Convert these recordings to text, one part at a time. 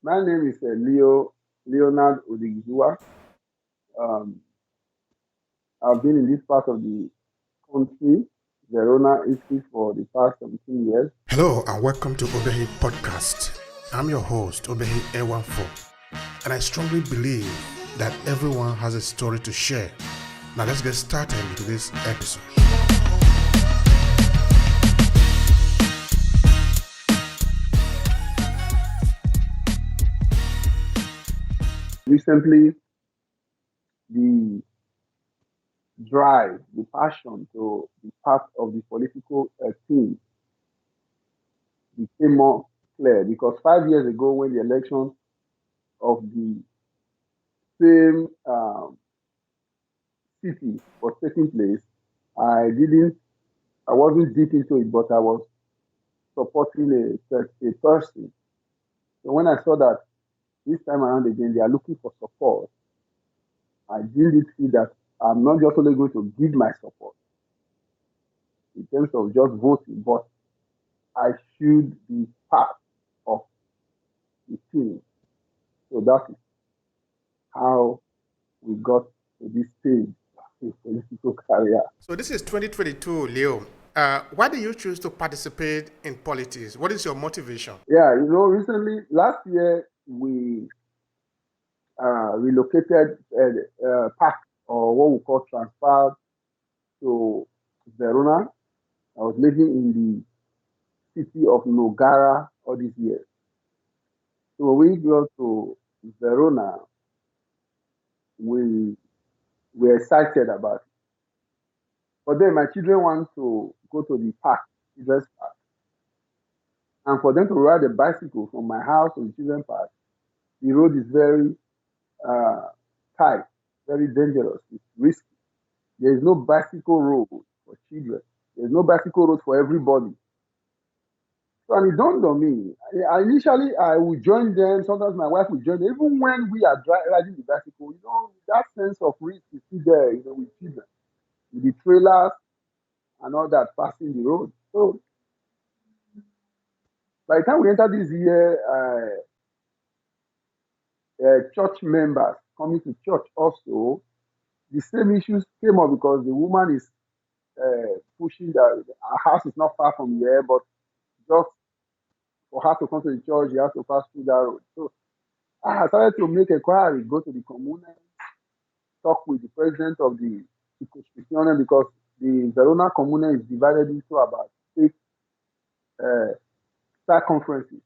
My name is Leonard Odighizuwa. Um, I've been in this part of the country, Verona City, for the past 17 years. Hello and welcome to Obehi Podcast. I'm your host, Obehi Ewafo, and I strongly believe that everyone has a story to share. Now let's get started into this episode. Recently, the drive, the passion to be part of the political team became more clear because 5 years ago, when the election of the same city was taking place, I wasn't deep into it, but I was supporting a person. So when I saw that this time around again they are looking for support, I didn't see that I'm not just only going to give my support in terms of just voting, but I should be part of the team. So that is how we got to this stage in political career. So this is 2022, Leo. Why did you choose to participate in politics? What is your motivation? Yeah, recently, last year, we relocated PAC, or what we call transferred to Verona. I was living in the city of Nogara all these years. So when we got to Verona, we were excited about it. But then my children want to go to the park, children's park. And for them to ride a bicycle from my house to the children's park, the road is very tight, very dangerous, it's risky. There is no bicycle road for children. There's no bicycle road for everybody. So and it dawned on me. Initially, I would join them. Sometimes my wife would join them. Even when we are riding the bicycle, that sense of risk is still there, with children, with the trailers and all that passing the road. So by the time we enter this year, church members coming to church also, the same issues came up because the woman is pushing that our house is not far from here, but just for her to come to the church, you have to pass through that road. So I started to make inquiry, go to the commune, talk with the president of the circonscription, because the Verona commune is divided into about 6 circumferences.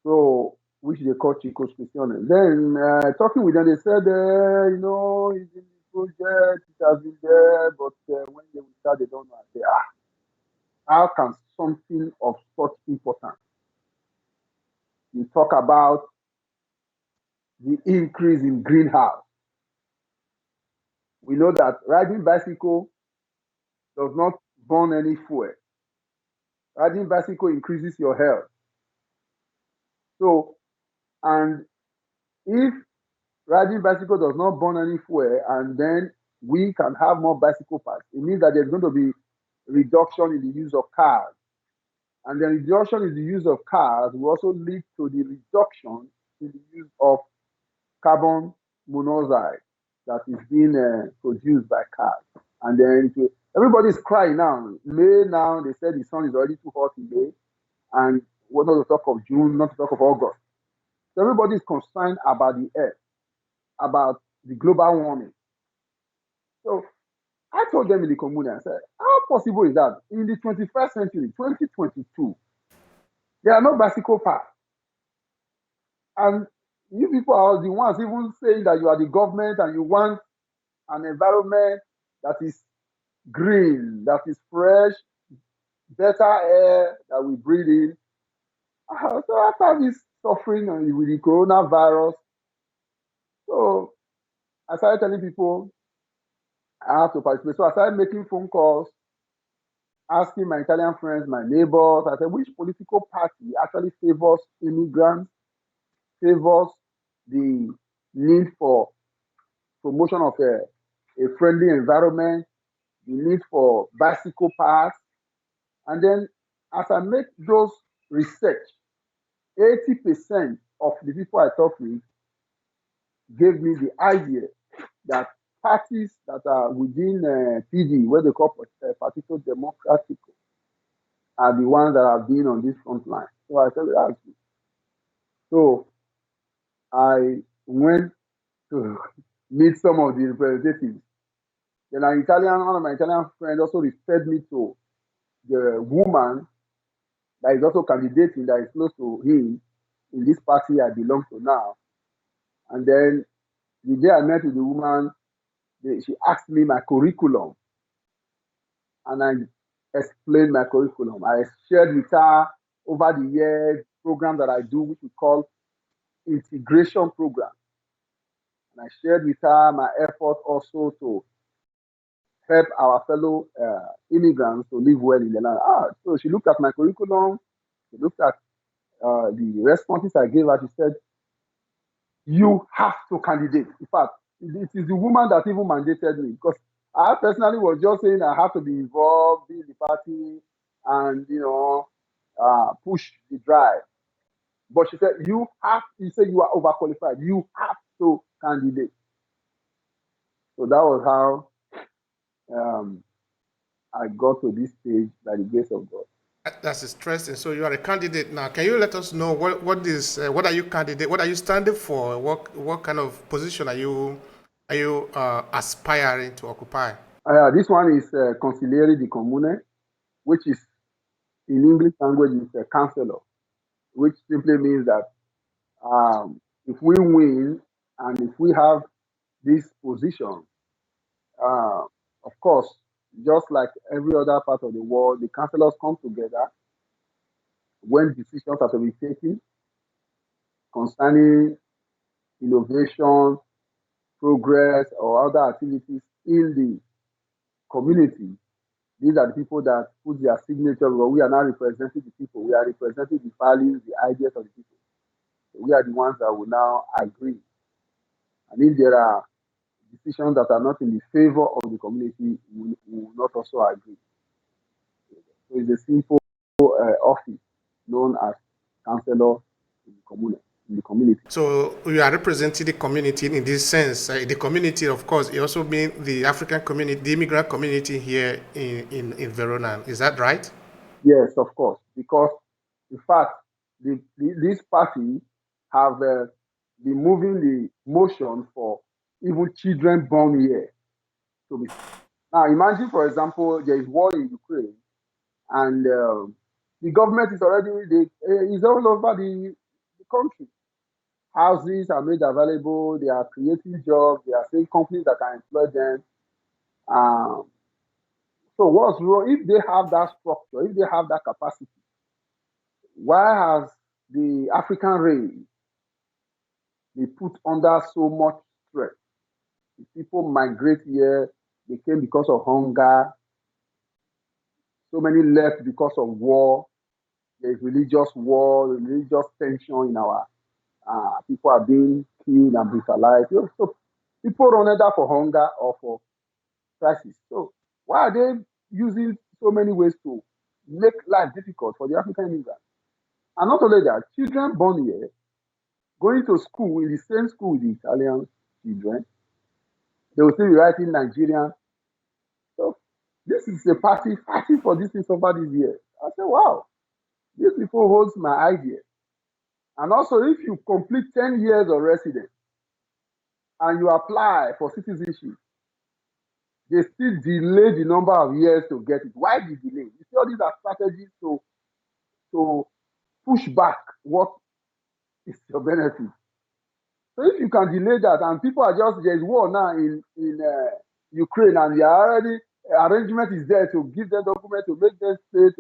So which they call circonscription. Then talking with them, they said, it's in the project, it has been there, but when they will start, they don't know. I say, how can something of such importance, you talk about the increase in greenhouse? We know that riding bicycle does not burn any fuel. Riding bicycle increases your health. So, and if riding bicycle does not burn any fuel, and then we can have more bicycle parks, it means that there's going to be reduction in the use of cars. And the reduction in the use of cars will also lead to the reduction in the use of carbon monoxide that is being produced by cars. And then everybody's crying now. May now, they said the sun is already too hot in May, and we're not to talk of June, not to talk of August. So everybody is concerned about the earth, about the global warming. So I told them in the commune, I said, how possible is that in the 21st century, 2022, there are no bicycle paths? And you people are the ones even saying that you are the government and you want an environment that is green, that is fresh, better air that we breathe in. So after this suffering with the coronavirus, so I started telling people I have to participate. So I started making phone calls, asking my Italian friends, my neighbors. I said, which political party actually favors immigrants, favors the need for promotion of a friendly environment, the need for bicycle paths. And then as I make those research, 80% of the people I talked with gave me the idea that parties that are within PD, where they call Partido Democrático, are the ones that have been on this front line. So I said, that's good. So I went to meet some of the representatives. Then one of my Italian friends also referred me to the woman that is also candidating, that is close to him in this party I belong to now. And then the day I met with the woman, she asked me my curriculum, and I explained my curriculum. I shared with her over the years program that I do, which we call integration program. And I shared with her my effort also to help our fellow immigrants to live well in the land. So she looked at my curriculum, she looked at the responses I gave her. She said, "You have to candidate." In fact, it is the woman that even mandated me, because I personally was just saying I have to be involved, be in the party, and push the drive. But she said, "You say you are overqualified. You have to candidate." So that was how I got to this stage by the grace of God. That's interesting. So you are a candidate now. Can you let us know what are you candidate? What are you standing for? What kind of position are you aspiring to occupy? This one is Consigliere di Comune, which is in English language is a counselor, which simply means that if we win and if we have this position, of course, just like every other part of the world, the councillors come together when decisions are to be taken concerning innovation, progress, or other activities in the community. These are the people that put their signature, but we are not representing the people. We are representing the values, the ideas of the people. So we are the ones that will now agree. And if there are decisions that are not in the favor of the community, we will not also agree. So it's a simple office known as councillor in the community. So you are representing the community in this sense. The community, of course, it also means the African community, the immigrant community here in Verona. Is that right? Yes, of course. Because, in fact, this party have been moving the motion for even children born here to be. Now, imagine, for example, there is war in Ukraine, and the government is already is all over the country. Houses are made available. They are creating jobs. They are saying companies that can employ them. Um, so what's wrong if they have that structure? If they have that capacity, why has the African race been put under so much stress? The people migrate here. They came because of hunger. So many left because of war. There's religious war, religious tension in our people are being killed and brutalized. So people run either for hunger or for crisis. So why are they using so many ways to make life difficult for the African immigrants? And not only that, children born here going to school in the same school with the Italian children, they will still be writing Nigerian. So this is a party fighting for this thing over this year. I said, wow, these people holds my idea. And also, if you complete 10 years of residence and you apply for citizenship, they still delay the number of years to get it. Why the delay? You see, all these are strategies to push back what is your benefit. So if you can delay that, and people are just, there's war now in Ukraine, and they are already, arrangement is there to give them document to make them stay.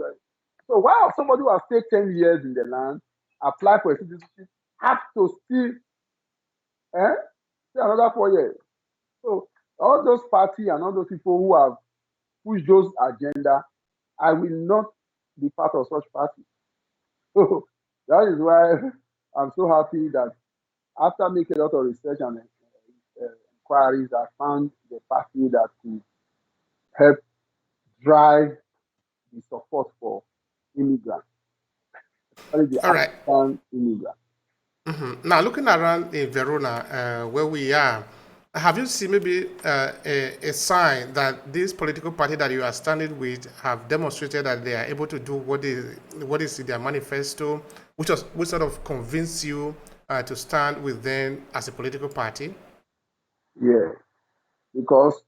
So why somebody who has stayed 10 years in the land, apply for a citizenship, have to still stay another 4 years? So all those parties and all those people who have pushed those agenda, I will not be part of such party. So that is why I'm so happy that after making a lot of research and inquiries, I found the party that could help drive the support for immigrants. the All right. African immigrant. Now, looking around in Verona, where we are, have you seen maybe a sign that this political party that you are standing with have demonstrated that they are able to do what is in their manifesto, which sort of convince you to stand with them as a political party? Yeah, because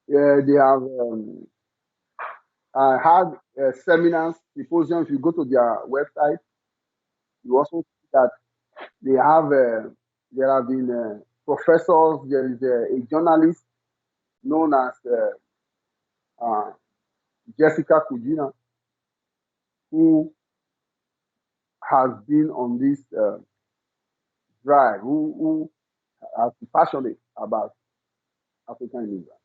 they have had seminars, symposiums. If you go to their website, you also see that they have there have been professors. There is a journalist known as uh, Jessica Kujina, who has been on this drive, who has been passionate about African immigrants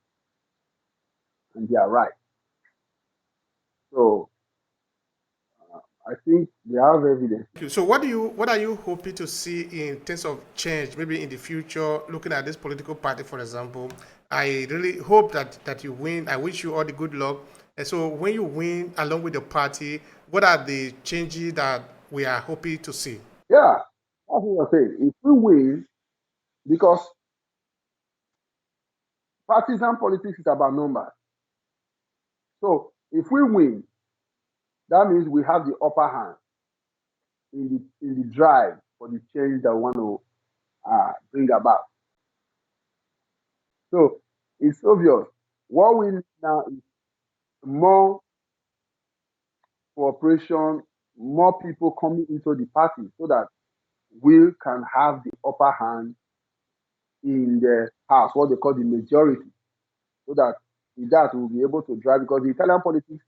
and their rights. So I think they have evidence. So what are you hoping to see in terms of change, maybe in the future, looking at this political party, for example? I really hope that you win. I wish you all the good luck. And so when you win along with the party, what are the changes that we are hoping to see? Yeah, that's what I'm saying. If we win, because partisan politics is about numbers. So if we win, that means we have the upper hand in the drive for the change that we want to bring about. So it's obvious. What we need now is more cooperation, more people coming into the party so that we can have the upper hand in the house, what they call the majority, so that with that we'll be able to drive, because the Italian politics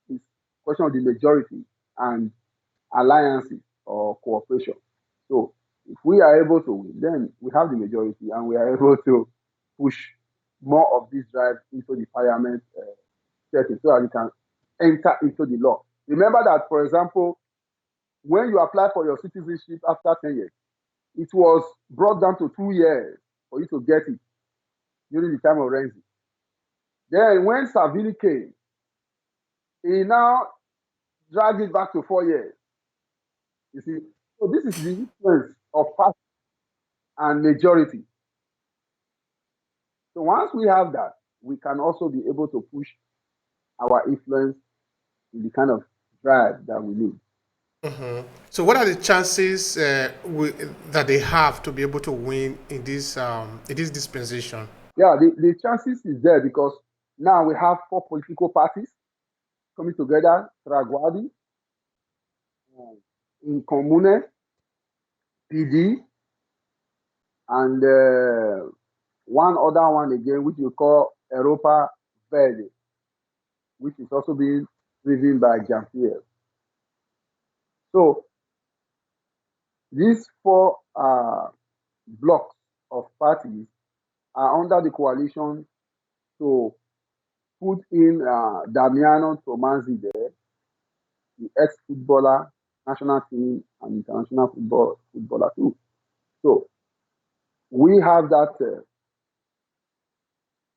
is question of the majority and alliances or cooperation. So if we are able to win, then we have the majority and we are able to push more of this drive into the parliament setting so that we can enter into the law. Remember that, for example, when you apply for your citizenship after 10 years, it was brought down to 2 years for you to get it during the time of Renzi. Then when Savini came, he now dragged it back to 4 years. You see, so this is the influence of party and majority. So once we have that, we can also be able to push our influence in the kind of drive that we need. So what are the chances that they have to be able to win in this dispensation? Yeah, the chances is there because now we have 4 political parties coming together: Traguardi, in Comune, PD, and one other one again, which we call Europa Verde, which is also being driven by Jean-Pierre. So these 4 blocks of parties are under the coalition to put in Damiano Tomanzi there, the ex-footballer, national team, and international footballer too. So we have that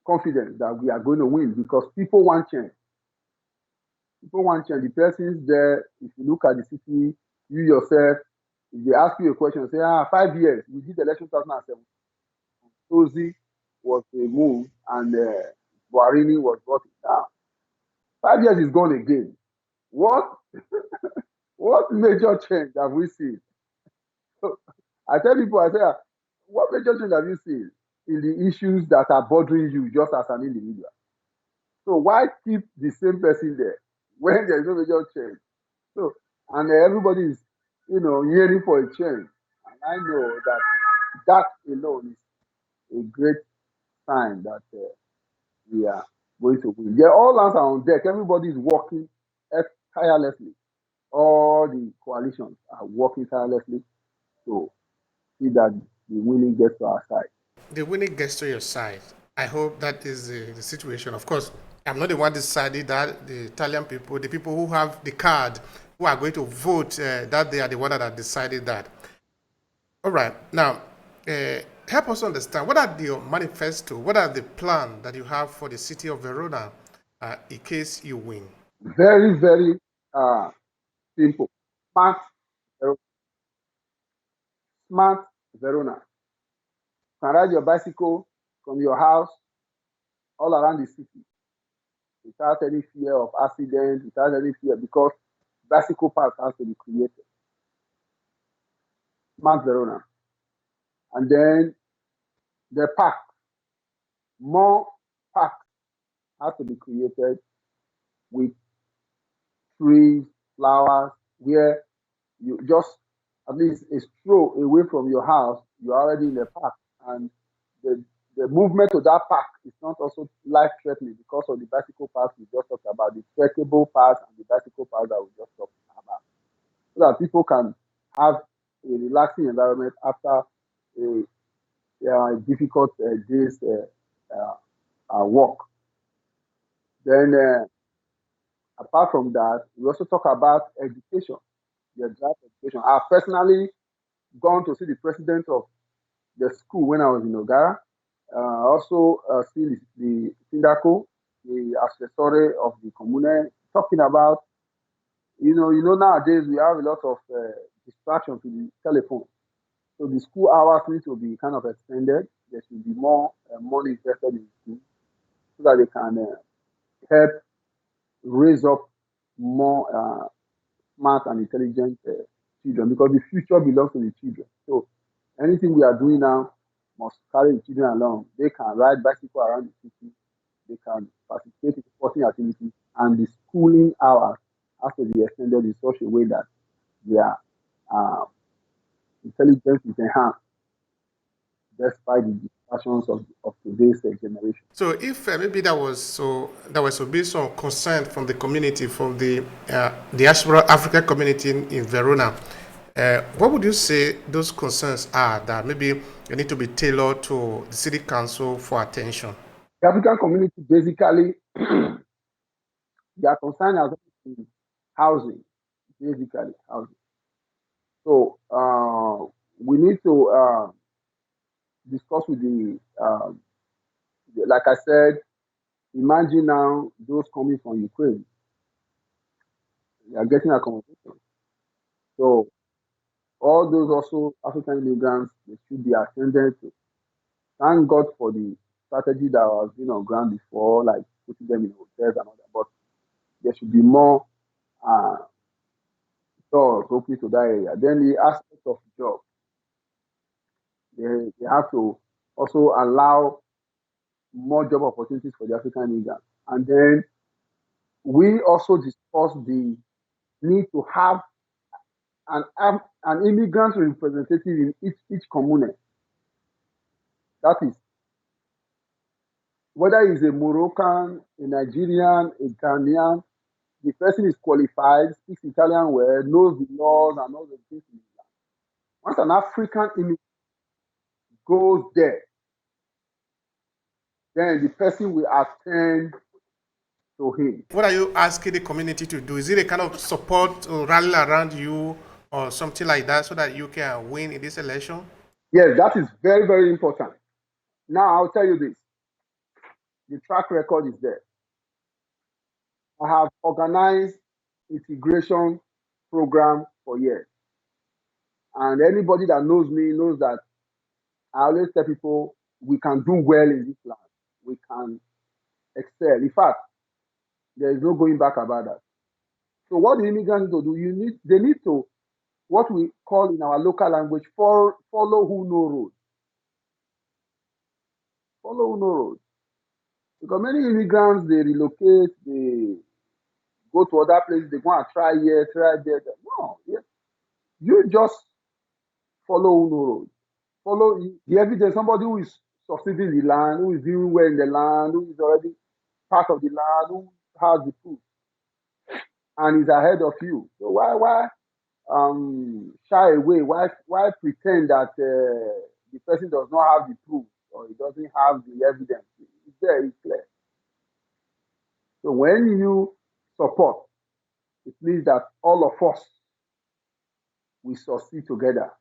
confidence that we are going to win because people want change. People want change. The persons there, if you look at the city, you yourself, if they ask you a question, say, 5 years, we did the election 2007. Tozi was removed and Guarini was brought in down. 5 years is gone again. What what major change have we seen? So I tell people, I say, what major change have you seen in the issues that are bothering you just as an individual? So why keep the same person there when there is no major change? So and everybody is, yearning for a change. And I know that that alone is a great sign that we are going to win. They're all hands are on deck. Everybody is working tirelessly. All the coalitions are working tirelessly to see that the winning gets to our side. The winning gets to your side. I hope that is the situation. Of course, I'm not the one deciding that. The Italian people, the people who have the card, who are going to vote, that they are the one that have decided that. All right. Now, help us understand what are your manifesto, what are the plan that you have for the city of Verona in case you win? Very, very simple. Smart Smart Verona. You can ride your bicycle from your house all around the city without any fear of accident, without any fear, because bicycle paths has to be created. Smart Verona. And then the park, more parks has to be created with trees, flowers, where you just at least a stroll away from your house, you're already in the park. And the, the movement to that park is not also life threatening because of the bicycle paths we just talked about, the trekkable paths and the bicycle paths that we just talked about. So that people can have a relaxing environment after a difficult day's work. Then, apart from that, we also talk about education, the draft education. I've personally gone to see the president of the school when I was in Ogara. Also see the Sindaco, the assessore of the commune, talking about, nowadays we have a lot of distractions with the telephone. So the school hours need to be kind of extended. There should be more money invested in school so that they can help raise up more smart and intelligent children, because the future belongs to the children. So anything we are doing now must carry the children along. They can ride bicycle around the city. They can participate in sporting activities, and the schooling hours has to be extended in such a way that their uh, intelligence is enhanced despite the distractions of today's generation. So if maybe there was to be some concern from the community, from the diaspora African community in Verona, what would you say those concerns are that maybe they need to be tailored to the city council for attention? The African community basically their concern has been housing, basically housing. So we need to discuss with like I said, imagine now those coming from Ukraine, they are getting accommodation. So all those also African immigrants, they should be attended to. Thank God for the strategy that was on ground before, like putting them in hotels and all that. But there should be more uh, doors open to that area. Then the aspect of job, they have to also allow more job opportunities for the African immigrants. And then we also discussed the need to have an immigrant representative in each commune. That is, whether he's a Moroccan, a Nigerian, a Ghanaian, the person is qualified, speaks Italian well, knows the laws and all the things. Once an African immigrant goes there, then the person will attend to him. What are you asking the community to do? Is it a kind of support or rally around you or something like that so that you can win in this election? Yes, that is very, very important. Now, I'll tell you this. The track record is there. I have organized integration program for years. And anybody that knows me knows that I always tell people we can do well in this land. We can excel. In fact, there is no going back about that. So what the immigrants need to do, they need to, what we call in our local language, follow who know road. Follow who know road. Because many immigrants, they relocate, they go to other places, they go and try here, try there. No, yeah. You just follow who know road. Follow the evidence, somebody who is succeeding the land, who is doing well in the land, who is already part of the land, who has the proof and is ahead of you. So why shy away? Why pretend that the person does not have the proof or he doesn't have the evidence? It's there, it's clear. So when you support, it means that all of us will succeed together.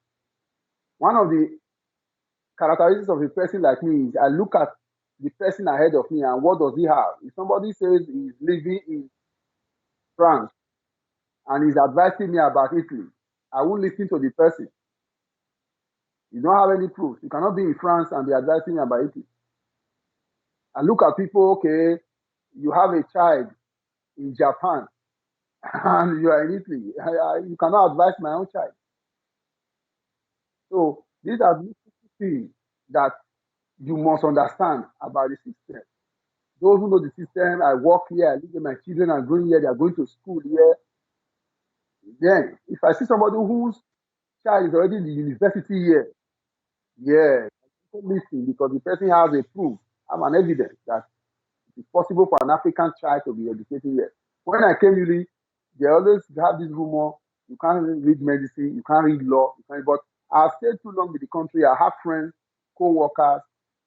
One of the characteristics of a person like me is I look at the person ahead of me and what does he have? If somebody says he's living in France and he's advising me about Italy, I won't listen to the person. You don't have any proof. You cannot be in France and be advising about it. And look at people, okay, you have a child in Japan and you are in Italy. You cannot advise my own child. So these are things that you must understand about the system. Those who know the system, I work here, I live with my children are going here, they are going to school here. Then, if I see somebody whose child is already in the university here, yeah, I'm listening because the person has a proof, have an evidence that it's possible for an African child to be educated here. When I came here, they always have this rumor, you can't read medicine, you can't read law, but I've stayed too long with the country. I have friends, co-workers,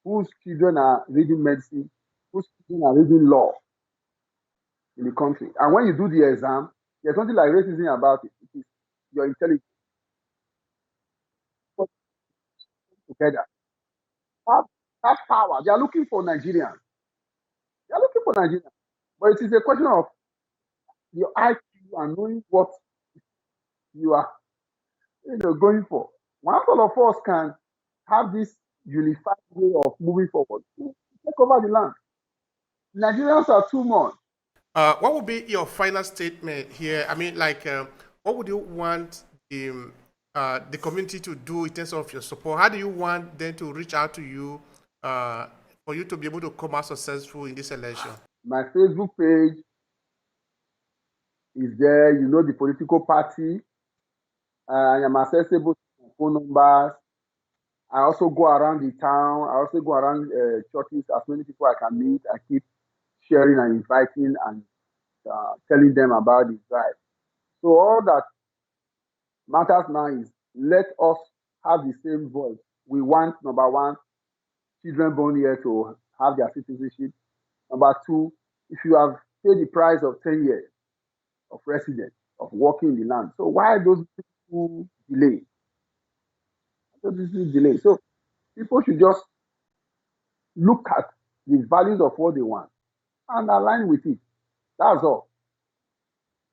whose children are reading medicine, whose children are reading law in the country. And when you do the exam, there's nothing like racism about it. It is your intelligence together. Have power. They are looking for Nigerians. They are looking for Nigerians. But it is a question of your IQ and knowing what you are going for. Once all of us can have this unified way of moving forward, we'll take over the land. Nigerians are too much. What would be your final statement here? I mean, what would you want the community to do in terms of your support? How do you want them to reach out to you for you to be able to come out successful in this election? My Facebook page is there. You know the political party. I am accessible to phone numbers. I also go around the town. I also go around churches, as many people I can meet. I keep sharing and inviting and telling them about the drive. So all that matters now is let us have the same voice. We want, number one, children born here to have their citizenship. Number two, if you have paid the price of 10 years of residence, of working in the land, so why those people delay? So people should just look at the values of what they want and align with it. That's all.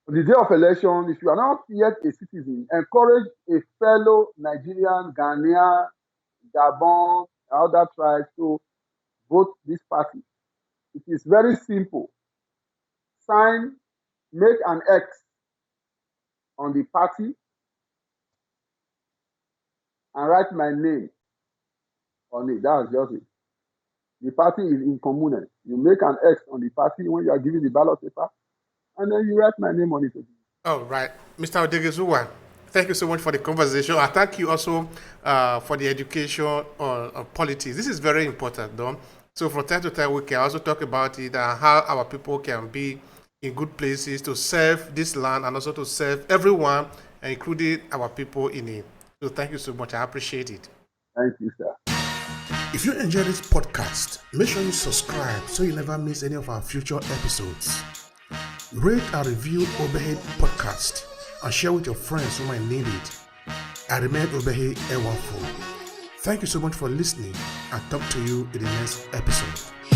On the day of election, if you are not yet a citizen, encourage a fellow Nigerian, Ghanaian, Gabon, other tribes to vote this party. It is very simple. Sign, make an X on the party and write my name on it. That's just it. The party is incommunal. You make an X on the party when you are giving the ballot paper, and then you write my name on it. All right. Mr. Odighizuwa, thank you so much for the conversation. I thank you also for the education on politics. This is very important, though. So from time to time, we can also talk about it and how our people can be in good places to serve this land and also to serve everyone, including our people in it. So thank you so much. I appreciate it. Thank you, sir. If you enjoy this podcast, make sure you subscribe so you never miss any of our future episodes. Rate and review Obehi Podcast and share with your friends who might need it. I remain Obehi Ewanfo. Thank you so much for listening and talk to you in the next episode.